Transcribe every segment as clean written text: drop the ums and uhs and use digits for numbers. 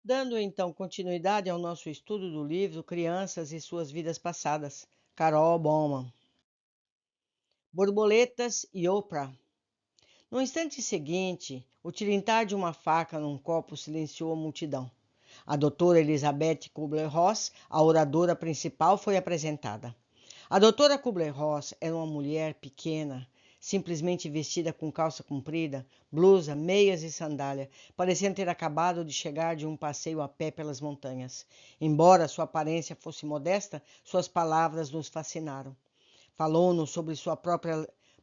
Dando então continuidade ao nosso estudo do livro Crianças e Suas Vidas Passadas, Carol Bowman. Borboletas e Oprah. No instante seguinte, o tilintar de uma faca num copo silenciou a multidão. A doutora Elizabeth Kubler-Ross, a oradora principal, foi apresentada. A doutora Kubler-Ross era uma mulher pequena, simplesmente vestida com calça comprida, blusa, meias e sandália, parecendo ter acabado de chegar de um passeio a pé pelas montanhas. Embora sua aparência fosse modesta, suas palavras nos fascinaram. Falou-nos sobre suas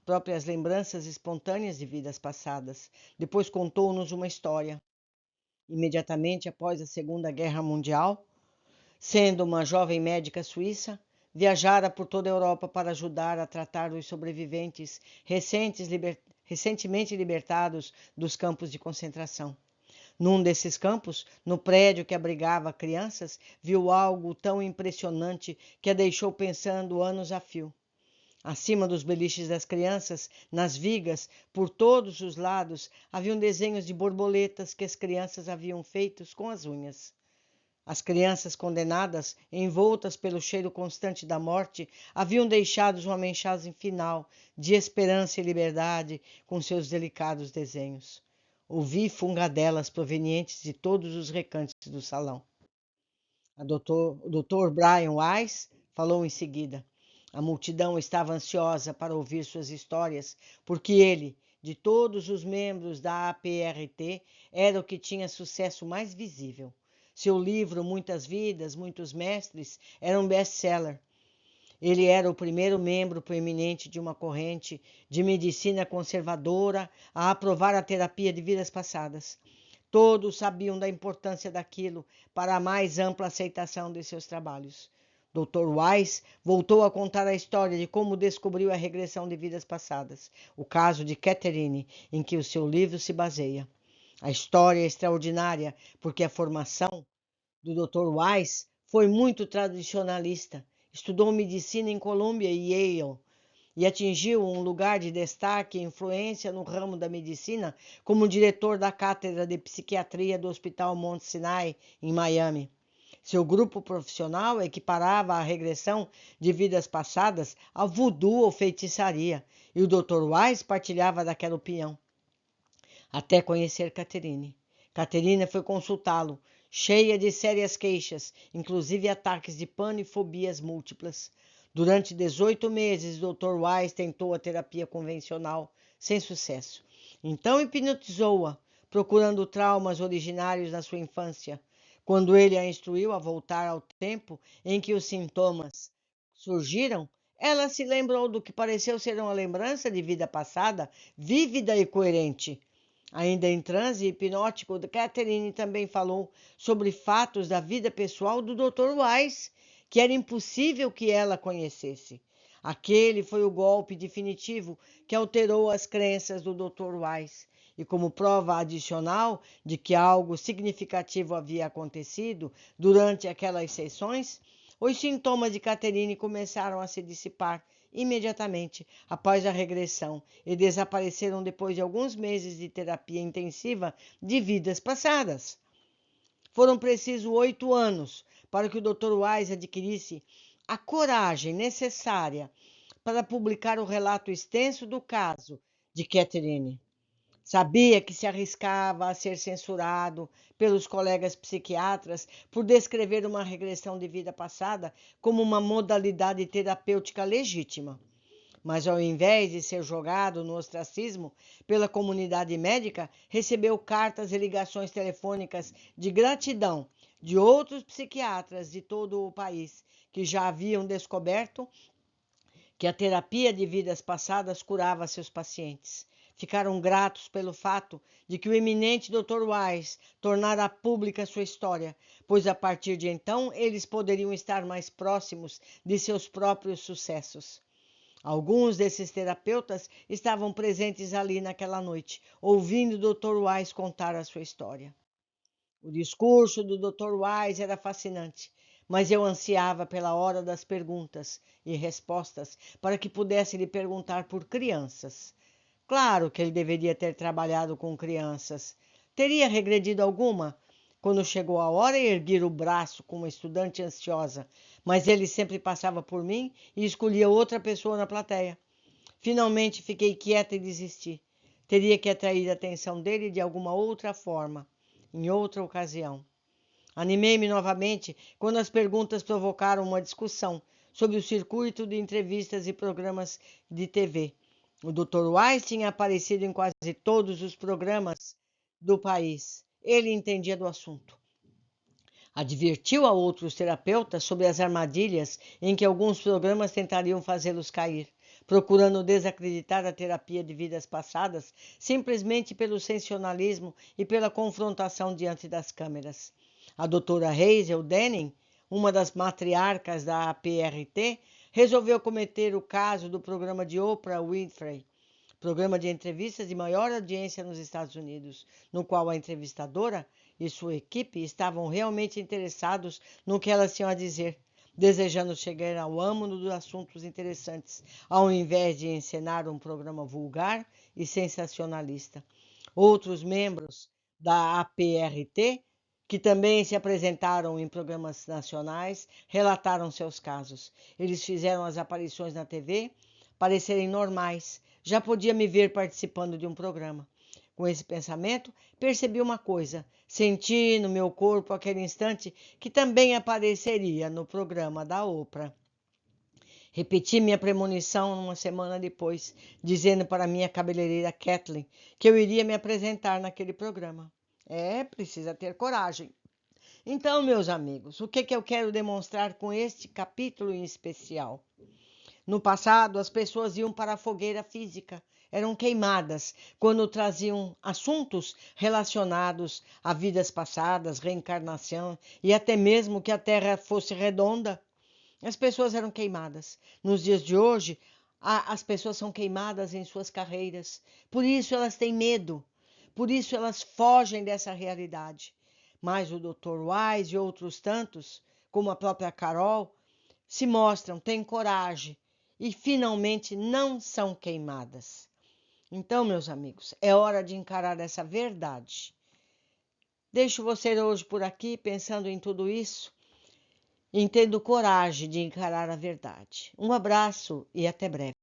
próprias lembranças espontâneas de vidas passadas. Depois contou-nos uma história. Imediatamente após a Segunda Guerra Mundial, sendo uma jovem médica suíça, viajara por toda a Europa para ajudar a tratar os sobreviventes recentemente libertados dos campos de concentração. Num desses campos, no prédio que abrigava crianças, viu algo tão impressionante que a deixou pensando anos a fio. Acima dos beliches das crianças, nas vigas, por todos os lados, haviam desenhos de borboletas que as crianças haviam feitos com as unhas. As crianças condenadas, envoltas pelo cheiro constante da morte, haviam deixado uma mensagem final de esperança e liberdade com seus delicados desenhos. Ouvi fungadelas provenientes de todos os recantos do salão. O Dr. Brian Weiss falou em seguida. A multidão estava ansiosa para ouvir suas histórias, porque ele, de todos os membros da APRT, era o que tinha sucesso mais visível. Seu livro Muitas Vidas, Muitos Mestres era um best-seller. Ele era o primeiro membro proeminente de uma corrente de medicina conservadora a aprovar a terapia de vidas passadas. Todos sabiam da importância daquilo para a mais ampla aceitação de seus trabalhos. Dr. Weiss voltou a contar a história de como descobriu a regressão de vidas passadas, o caso de Catherine, em que o seu livro se baseia. A história é extraordinária porque a formação do Dr. Weiss foi muito tradicionalista. Estudou medicina em Columbia e Yale e atingiu um lugar de destaque e influência no ramo da medicina como diretor da cátedra de psiquiatria do Hospital Mount Sinai, em Miami. Seu grupo profissional equiparava a regressão de vidas passadas a voodoo ou feitiçaria, e o Dr. Weiss partilhava daquela opinião, até conhecer Catherine. Catherine foi consultá-lo, cheia de sérias queixas, inclusive ataques de pânico e fobias múltiplas. Durante 18 meses, o Dr. Weiss tentou a terapia convencional, sem sucesso. Então hipnotizou-a, procurando traumas originários na sua infância. Quando ele a instruiu a voltar ao tempo em que os sintomas surgiram, ela se lembrou do que pareceu ser uma lembrança de vida passada, vívida e coerente. Ainda em transe hipnótico, Catherine também falou sobre fatos da vida pessoal do Dr. Weiss, que era impossível que ela conhecesse. Aquele foi o golpe definitivo que alterou as crenças do Dr. Weiss. E como prova adicional de que algo significativo havia acontecido durante aquelas sessões, os sintomas de Catherine começaram a se dissipar imediatamente após a regressão e desapareceram depois de alguns meses de terapia intensiva de vidas passadas. Foram precisos 8 anos para que o Dr. Wise adquirisse a coragem necessária para publicar o relato extenso do caso de Catherine. Sabia que se arriscava a ser censurado pelos colegas psiquiatras por descrever uma regressão de vida passada como uma modalidade terapêutica legítima. Mas, ao invés de ser jogado no ostracismo pela comunidade médica, recebeu cartas e ligações telefônicas de gratidão de outros psiquiatras de todo o país que já haviam descoberto que a terapia de vidas passadas curava seus pacientes. Ficaram gratos pelo fato de que o eminente Dr. Wise tornara pública sua história, pois a partir de então eles poderiam estar mais próximos de seus próprios sucessos. Alguns desses terapeutas estavam presentes ali naquela noite, ouvindo o Dr. Wise contar a sua história. O discurso do Dr. Wise era fascinante, mas eu ansiava pela hora das perguntas e respostas para que pudesse lhe perguntar por crianças. Claro que ele deveria ter trabalhado com crianças. Teria regredido alguma? Quando chegou a hora, ergui o braço como uma estudante ansiosa, mas ele sempre passava por mim e escolhia outra pessoa na plateia. Finalmente fiquei quieta e desisti. Teria que atrair a atenção dele de alguma outra forma, em outra ocasião. Animei-me novamente quando as perguntas provocaram uma discussão sobre o circuito de entrevistas e programas de TV. O Dr. Wise tinha aparecido em quase todos os programas do país. Ele entendia do assunto. Advertiu a outros terapeutas sobre as armadilhas em que alguns programas tentariam fazê-los cair, procurando desacreditar a terapia de vidas passadas simplesmente pelo sensacionalismo e pela confrontação diante das câmeras. A doutora Hazel Denning, uma das matriarcas da APRT, resolveu cometer o caso do programa de Oprah Winfrey, programa de entrevistas de maior audiência nos Estados Unidos, no qual a entrevistadora e sua equipe estavam realmente interessados no que elas tinham a dizer, desejando chegar ao âmago dos assuntos interessantes, ao invés de encenar um programa vulgar e sensacionalista. Outros membros da APRT, que também se apresentaram em programas nacionais, relataram seus casos. Eles fizeram as aparições na TV parecerem normais. Já podia me ver participando de um programa. Com esse pensamento, percebi uma coisa. Senti no meu corpo aquele instante que também apareceria no programa da Oprah. Repeti minha premonição uma semana depois, dizendo para minha cabeleireira Kathleen que eu iria me apresentar naquele programa. Precisa ter coragem. Então, meus amigos, o que eu quero demonstrar com este capítulo em especial? No passado, as pessoas iam para a fogueira física, eram queimadas quando traziam assuntos relacionados a vidas passadas, reencarnação e até mesmo que a Terra fosse redonda. As pessoas eram queimadas. Nos dias de hoje, as pessoas são queimadas em suas carreiras. Por isso elas têm medo. Por isso elas fogem dessa realidade. Mas o Dr. Wise e outros tantos, como a própria Carol, se mostram, têm coragem e finalmente não são queimadas. Então, meus amigos, é hora de encarar essa verdade. Deixo você hoje por aqui pensando em tudo isso e tendo coragem de encarar a verdade. Um abraço e até breve.